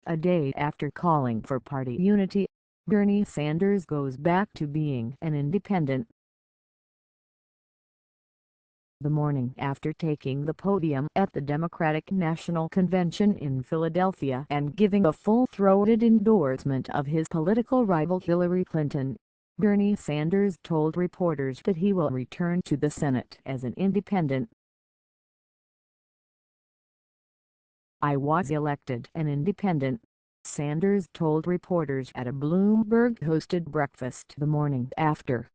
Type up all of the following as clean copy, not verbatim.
A day after calling for party unity, Bernie Sanders goes back to being an independent. The morning after taking the podium at the Democratic National Convention in Philadelphia and giving a full-throated endorsement of his political rival Hillary Clinton, Bernie Sanders told reporters that he will return to the Senate as an independent. "I was elected an independent," Sanders told reporters at a Bloomberg-hosted breakfast the morning after.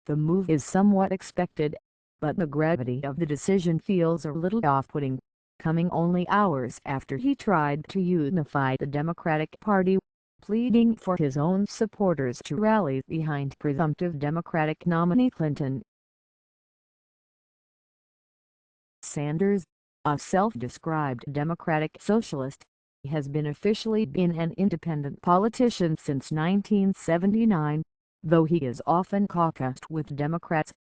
"The move is somewhat expected, but the gravity of the decision feels a little off-putting, coming only hours after he tried to unify the Democratic Party, pleading for his own supporters to rally behind presumptive Democratic nominee Clinton." Sanders, a self-described Democratic socialist, has officially been an independent politician since 1979, though he is often caucused with Democrats.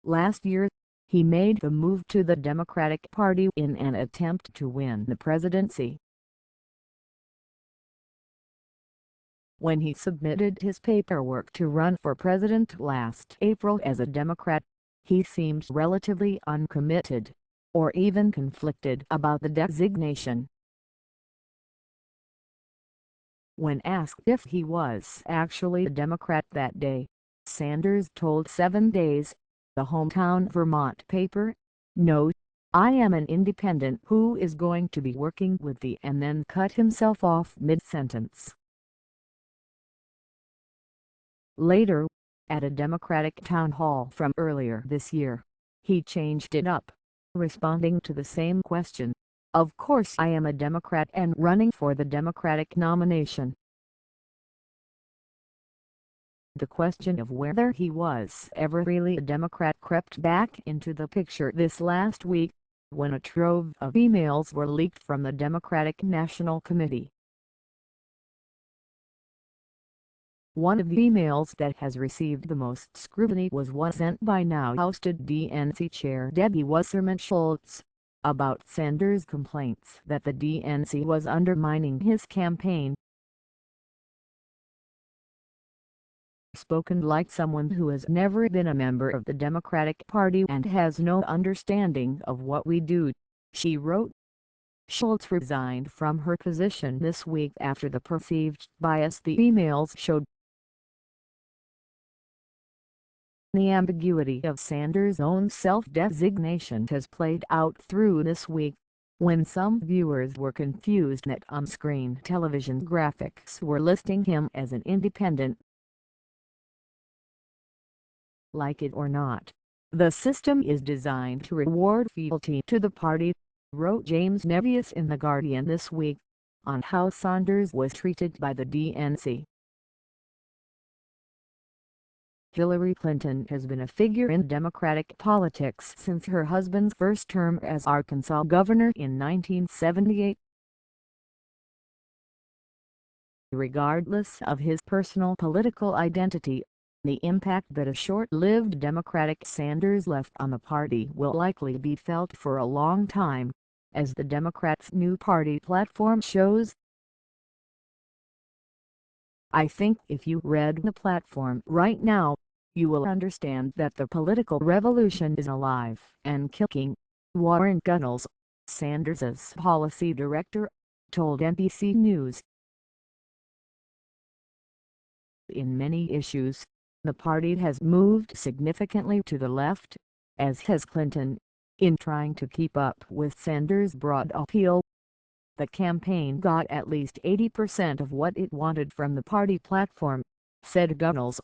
Last year, he made the move to the Democratic Party in an attempt to win the presidency. When he submitted his paperwork to run for president last April as a Democrat, he seemed relatively uncommitted, or even conflicted about the designation. When asked if he was actually a Democrat that day, Sanders told 7 Days, the hometown Vermont paper, "No, I am an independent who is going to be working with the," and then cut himself off mid-sentence. Later, at a Democratic town hall from earlier this year, he changed it up, responding to the same question, "Of course I am a Democrat and running for the Democratic nomination." The question of whether he was ever really a Democrat crept back into the picture this last week, when a trove of emails were leaked from the Democratic National Committee. One of the emails that has received the most scrutiny was one sent by now-ousted DNC Chair Debbie Wasserman Schultz, about Sanders' complaints that the DNC was undermining his campaign. "Spoken like someone who has never been a member of the Democratic Party and has no understanding of what we do," she wrote. Schultz resigned from her position this week after the perceived bias the emails showed. The ambiguity of Sanders' own self-designation has played out through this week, when some viewers were confused that on-screen television graphics were listing him as an independent. "Like it or not, the system is designed to reward fealty to the party," wrote James Nevius in The Guardian this week, on how Sanders was treated by the DNC. Hillary Clinton has been a figure in Democratic politics since her husband's first term as Arkansas governor in 1978. Regardless of his personal political identity, the impact that a short-lived Democratic Sanders left on the party will likely be felt for a long time, as the Democrats' new party platform shows. "I think if you read the platform right now, you will understand that the political revolution is alive and kicking," Warren Gunnels, Sanders' policy director, told NBC News. "In many issues, the party has moved significantly to the left, as has Clinton, in trying to keep up with Sanders' broad appeal. The campaign got at least 80% of what it wanted from the party platform," said Gunnels.